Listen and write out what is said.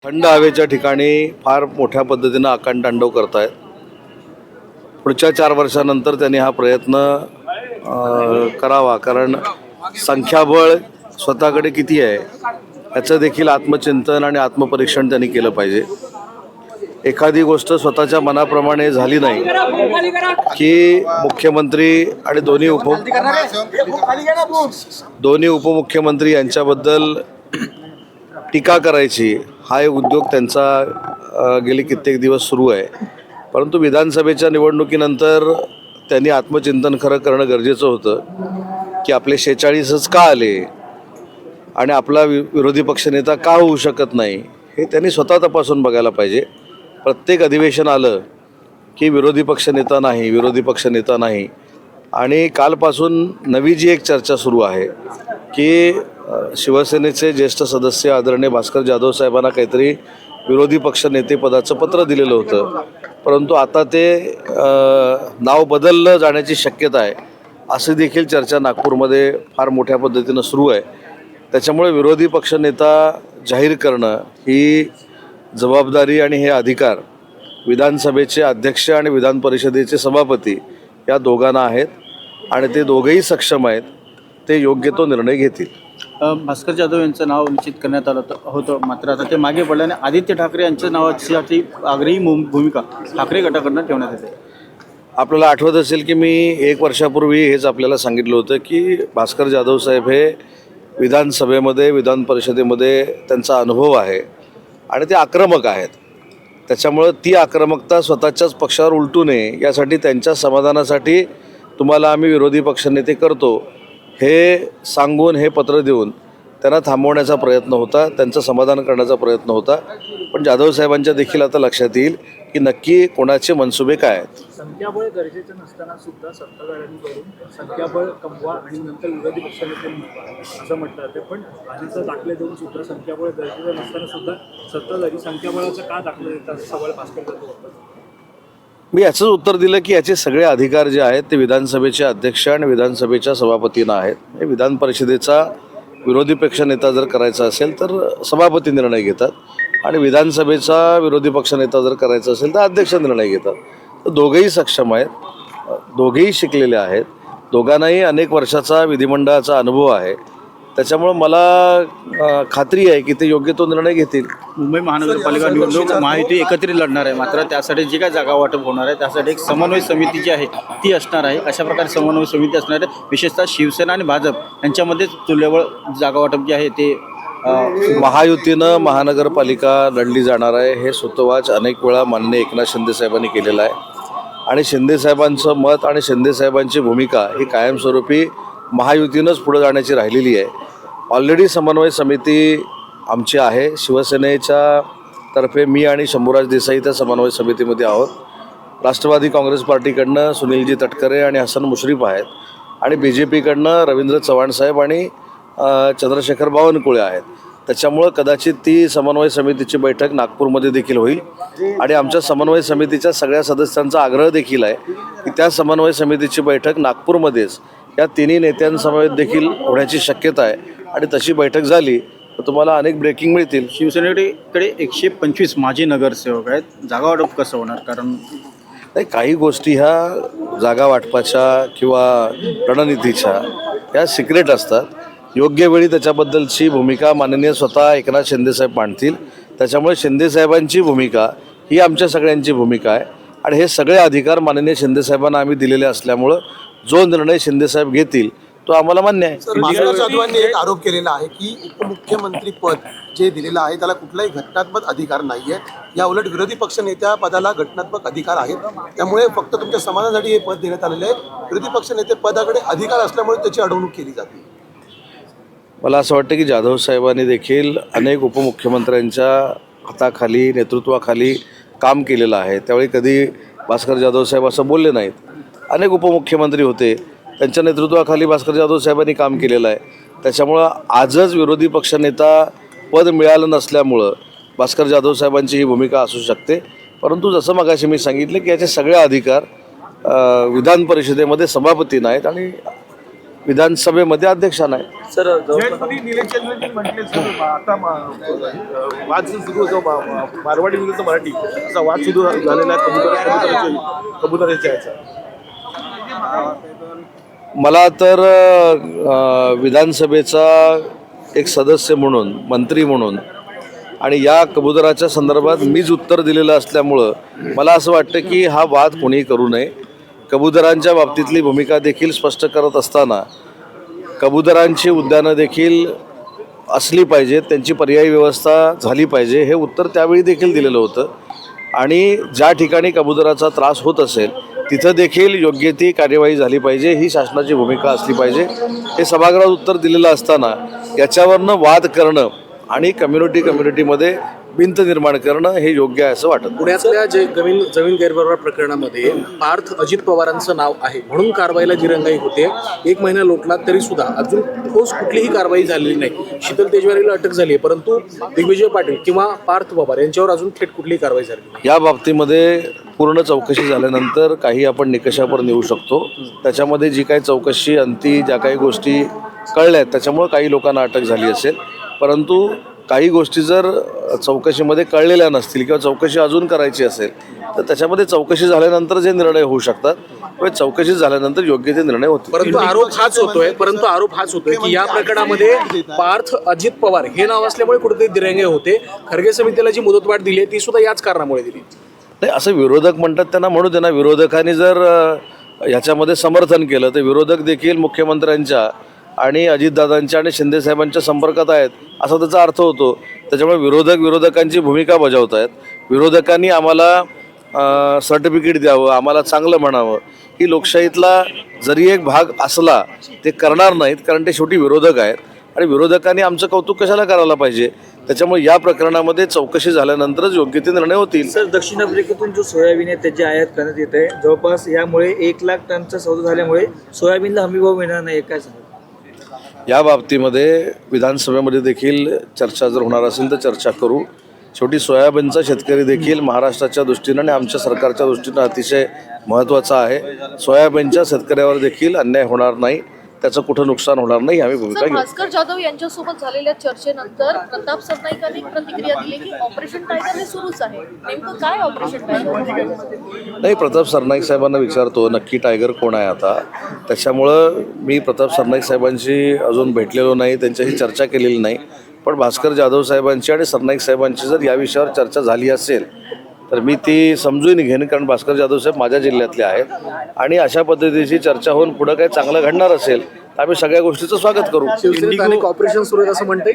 थंड हवेच्या ठिकाणी फार मोठ्या पद्धतीनं आकांड तांडव करतायत. पुढच्या 4 वर्षानंतर त्यांनी हा प्रयत्न करावा, कारण संख्याबळ स्वतःकडे किती आहे याचं देखील आत्मचिंतन आणि आत्मपरीक्षण त्यांनी केलं पाहिजे. एखादी गोष्ट स्वतःच्या मनाप्रमाणे झाली नाही की मुख्यमंत्री आणि दोन्ही उपमुख्यमंत्री यांच्याबद्दल टीका करायची हा एक उद्योग त्यांचा गेली कित्येक दिवस सुरू आहे. परंतु विधानसभेच्या निवडणुकीनंतर त्यांनी आत्मचिंतन खरं करणं गरजेचं होतं की आपले 46च का आले आणि आपला विरोधी पक्षनेता का होऊ शकत नाही हे त्यांनी स्वतः तपासून बघायला पाहिजे. प्रत्येक अधिवेशन आलं की विरोधी पक्षनेता नाही आणि कालपासून नवी जी एक चर्चा सुरू आहे की शिवसेनेचे ज्येष्ठ सदस्य आदरणीय भास्कर जाधव साहेबांना काहीतरी विरोधी पक्षनेतेपदाचं पत्र दिलेलं होतं, परंतु आता ते नाव बदललं जाण्याची शक्यता आहे अशी देखील चर्चा नागपूरमध्ये फार मोठ्या पद्धतीनं सुरू आहे. त्याच्यामुळे विरोधी पक्षनेता जाहीर करणं ही जबाबदारी आणि हे अधिकार विधानसभेचे अध्यक्ष आणि विधान परिषदेचे सभापती या दोघांना आहेत आणि ते दोघंही सक्षम आहेत. ते योग्य तो निर्णय घेतील. भास्कर जाधव यांचं नाव निश्चित करण्यात आलं होतं, मात्र आता ते मागे पडल्याने आदित्य ठाकरे यांच्या नावासाठी आग्रही भूमिका ठाकरे गटाकडनं ठेवण्यात येते. आपल्याला आठवत असेल की मी 1 वर्षापूर्वी हेच आपल्याला सांगितलं होतं की भास्कर जाधव साहेब हे विधानसभेमध्ये विधान परिषदेमध्ये त्यांचा अनुभव आहे आणि ते आक्रमक आहेत. त्याच्यामुळं ती आक्रमकता स्वतःच्याच पक्षावर उलटू नये यासाठी त्यांच्या समाधानासाठी तुम्हाला आम्ही विरोधी पक्षनेते करतो हे सांगून हे पत्र देऊन त्यांना थांबवण्याचा प्रयत्न होता, त्यांचं समाधान करण्याचा प्रयत्न होता. पण जाधव साहेबांच्या देखील आता लक्षात येईल की नक्की कोणाचे मनसुबे काय आहेत. संख्याबळ गरजेचं नसताना सुद्धा सत्ताधाऱ्यांकडून संख्याबळ कमवा आणि नंतर विरोधी पक्षनेते असं म्हटलं जाते, पण आधीचं दाखले देऊन सुद्धा संख्याबळ गरजेचं नसताना सुद्धा सत्ताधारी संख्याबळाचं का दाखलं देतात सवाल भास्कर जाधव करतात. मी याचंच उत्तर दिलं की याचे सगळे अधिकार जे आहेत ते विधानसभेचे अध्यक्ष आणि विधानसभेच्या सभापतींना आहेत. हे विधान परिषदेचा विरोधी पक्षनेता जर करायचा असेल तर सभापती निर्णय घेतात आणि विधानसभेचा विरोधी पक्षनेता जर करायचा असेल तर अध्यक्ष निर्णय घेतात. तर दोघेही सक्षम आहेत, दोघेही शिकलेले आहेत, दोघांनाही अनेक वर्षाचा विधिमंडळाचा अनुभव आहे. त्याच्यामुळं मला खात्री आहे की ते योग्य तो निर्णय घेतील. मुंबई महानगरपालिका निवडणूक महायुती एकत्रित लढणार आहे, मात्र त्यासाठी जी काय जागा वाटप होणार आहे त्यासाठी एक समन्वय समिती जी आहे ती असणार आहे. अशा प्रकारे समन्वय समिती असणार आहे. विशेषतः शिवसेना आणि भाजप यांच्यामध्येच तुल्यबळ जागा वाटप जे आहे ते महायुतीनं महानगरपालिका लढली जाणार आहे हे सुतोवाच अनेक वेळा माननीय एकनाथ शिंदे साहेबांनी केलेलं आहे आणि शिंदे साहेबांचं मत आणि शिंदे साहेबांची भूमिका ही कायमस्वरूपी महायुतीनंच पुढे जाण्याची राहिलेली आहे. ऑलरेडी समन्वय समिती आमची आहे. शिवसेनेच्या तर्फे मी आणि शंभूराज देसाई त्या समन्वय समितीमध्ये आहोत. राष्ट्रवादी काँग्रेस पार्टीकडनं सुनीलजी तटकरे आणि हसन मुश्रीफ आहेत आणि BJPकडनं रवींद्र चव्हाण साहेब आणि चंद्रशेखर बावनकुळे आहेत. त्याच्यामुळं कदाचित ती समन्वय समितीची बैठक नागपूरमध्ये देखील होईल आणि आमच्या समन्वय समितीच्या सगळ्या सदस्यांचा आग्रह देखील आहे की त्या समन्वय समितीची बैठक नागपूरमध्येच या तिन्ही नेत्यांसमवेत देखील होण्याची शक्यता आहे आणि तशी बैठक झाली तर तुम्हाला अनेक ब्रेकिंग मिळतील. शिवसेनेकडे 125 माजी नगरसेवक आहेत, जागा वाटप कसं होणार? कारण नाही, काही गोष्टी ह्या जागा वाटपाच्या किंवा रणनीतीच्या ह्या सिक्रेट असतात. योग्य वेळी त्याच्याबद्दलची भूमिका माननीय स्वतः एकनाथ शिंदेसाहेब मांडतील. त्याच्यामुळे शिंदेसाहेबांची भूमिका ही आमच्या सगळ्यांची भूमिका आहे आणि हे सगळे अधिकार माननीय शिंदेसाहेबांना आम्ही दिलेले असल्यामुळं जो निर्णय शिंदेसाहेब घेतील तो आम्हाला मान्य आहे. भास्कर जाधवांनी एक आरोप केलेला आहे की उपमुख्यमंत्री पद जे दिलेलं आहे त्याला कुठलाही घटनात्मक अधिकार नाही आहे. या उलट विरोधी पक्षनेत्या पदाला घटनात्मक अधिकार आहेत. त्यामुळे फक्त तुमच्या समाजासाठी हे पद देण्यात आलेले आहे. विरोधी पक्षनेते पदाकडे अधिकार असल्यामुळे त्याची अडवणूक केली जाते. मला असं वाटतं की जाधव साहेबांनी देखील अनेक उपमुख्यमंत्र्यांच्या हाताखाली नेतृत्वाखाली काम केलेलं आहे. त्यावेळी कधी भास्कर जाधव साहेब असं बोलले नाहीत. अनेक उपमुख्यमंत्री होते, त्यांच्या नेतृत्वाखाली भास्कर जाधव साहेबांनी काम केलेलं आहे. त्याच्यामुळं आजच विरोधी पक्षनेता पद मिळालं नसल्यामुळं भास्कर जाधव साहेबांची ही भूमिका असू शकते. परंतु जसं मगाशी मी सांगितलं की याचे सगळे अधिकार विधान परिषदेमध्ये सभापतींना आहेत आणि विधानसभेमध्ये अध्यक्ष नाही. जयंती निलेशनने म्हटले सर आता वाद जो सुरू होतो मारवाडी विरुद्ध मराठी असा वाद सुरू झालेला आहे कबुतराच्या याचा. मला तर विधानसभेचा एक सदस्य म्हणून, मंत्री म्हणून आणि या कबुतराच्या संदर्भात मीच उत्तर दिलेलं असल्यामुळं मला असं वाटतं की हा वाद कोणीही करू नये. कबुतरांच्या बाबतीतली भूमिका देखील स्पष्ट करत असताना कबुतरांची उद्यानं देखील असली पाहिजेत, त्यांची पर्यायी व्यवस्था झाली पाहिजे, हे उत्तर त्यावेळी देखील दिलेलं होतं. आणि ज्या ठिकाणी कबुतराचा त्रास होत असेल तिथं देखील योग्य ती कार्यवाही झाली पाहिजे, ही शासनाची भूमिका असली पाहिजे. हे सभागृहात उत्तर दिलेलं असताना याच्यावरनं वाद करणं आणि कम्युनिटीमध्ये भिंत निर्माण करणं हे योग्य आहे असं वाटत. पुण्यातल्या जे जमीन गैरव्यवहार प्रकरणामध्ये पार्थ अजित पवारांचं नाव आहे म्हणून कारवाईला दिरंगाई होते. 1 महिना लोटला तरी सुद्धा अजून ठोस कुठलीही कारवाई झालेली नाही. शीतल तेजवारीला अटक झाली आहे परंतु दिग्विजय पाटील किंवा पार्थ पवार यांच्यावर अजून थेट कुठलीही कारवाई झाली नाही. या बाबतीमध्ये पूर्ण चौकशी झाल्यानंतर काही आपण निकषावर नेऊ शकतो. त्याच्यामध्ये जी काही चौकशी अंती ज्या काही गोष्टी कळल्या आहेत त्याच्यामुळे काही लोकांना अटक झाली असेल, परंतु काही गोष्टी जर चौकशीमध्ये कळलेल्या नसतील किंवा चौकशी अजून करायची असेल तर त्याच्यामध्ये चौकशी झाल्यानंतर जे निर्णय होऊ शकतात किंवा चौकशी झाल्यानंतर योग्य ते निर्णय होतील. परंतु आरोप हाच होतोय की या प्रकरणामध्ये पार्थ अजित पवार हे नाव असल्यामुळे कुठेतरी दिरंगाई होते. खरगे समितीला जी मुदतवाढ दिली आहे ती सुद्धा याच कारणामुळे दिली. नाही, असं विरोधक म्हणतात त्यांना म्हणू दे ना. विरोधकांनी जर ह्याच्यामध्ये समर्थन केलं तर विरोधक देखील मुख्यमंत्र्यांच्या आणि अजितदादांच्या आणि शिंदेसाहेबांच्या संपर्कात आहेत असा त्याचा अर्थ होतो. त्याच्यामुळे विरोधकांची भूमिका बजावत आहेत. विरोधकांनी आम्हाला सर्टिफिकेट द्यावं, आम्हाला चांगलं म्हणावं, ही लोकशाहीतला जरी एक भाग असला ते करणार नाहीत, कारण ते शेवटी विरोधक आहेत आणि विरोधकांनी आमचं कौतुक कशाला करायला पाहिजे. त्याच्यामुळे या प्रकरणामध्ये चौकशी झाल्यानंतरच योग्य ते निर्णय होतील. सर, दक्षिण आफ्रिकेतून जो सोयाबीन आहे त्याची आयात करण्यात येत आहे. जवळपास यामुळे 1 लाख टनचा सौदा झाल्यामुळे सोयाबीनला हमीभाव मिळणार नाही, काय सांगा? या बाबतीमध्ये विधानसभेमध्ये देखील चर्चा जर होणार असेल तर चर्चा करू. शेवटी सोयाबीनचा शेतकरी देखील महाराष्ट्राच्या दृष्टीनं आणि आमच्या सरकारच्या दृष्टीनं अतिशय महत्त्वाचा आहे. सोयाबीनच्या शेतकऱ्यावर देखील अन्याय होणार नाही, त्याचं कुठं नुकसान होणार नाही, आम्ही भूमिका घेऊ. भास्कर जाधव यांच्यासोबत झालेल्या चर्चेनंतर प्रताप सरनाईकांनी प्रतिक्रिया दिली की ऑपरेशन टायगर हे सुरूच आहे. नेमकं काय ऑपरेशन टायगर? नाही, प्रताप सरनाईक साहेबांना विचारतो नक्की टायगर कोण आहे आता. त्याच्यामुळं मी प्रताप सरनाईक साहेबांशी अजून भेटलेलो नाही, त्यांच्याशी चर्चा केलेली नाही. पण भास्कर जाधव साहेबांची आणि सरनाईक साहेबांची जर या विषयावर चर्चा झाली असेल तर मी ती समजून घेईन, कारण भास्कर जाधव साहेब माझ्या जिल्ह्यातले आहेत आणि अशा पद्धतीची चर्चा होऊन पुढं काही चांगलं घडणार असेल तर आम्ही सगळ्या गोष्टीचं स्वागत करू. शिवसेनेत अनेक ऑपरेशन सुरू आहेत असं म्हणते.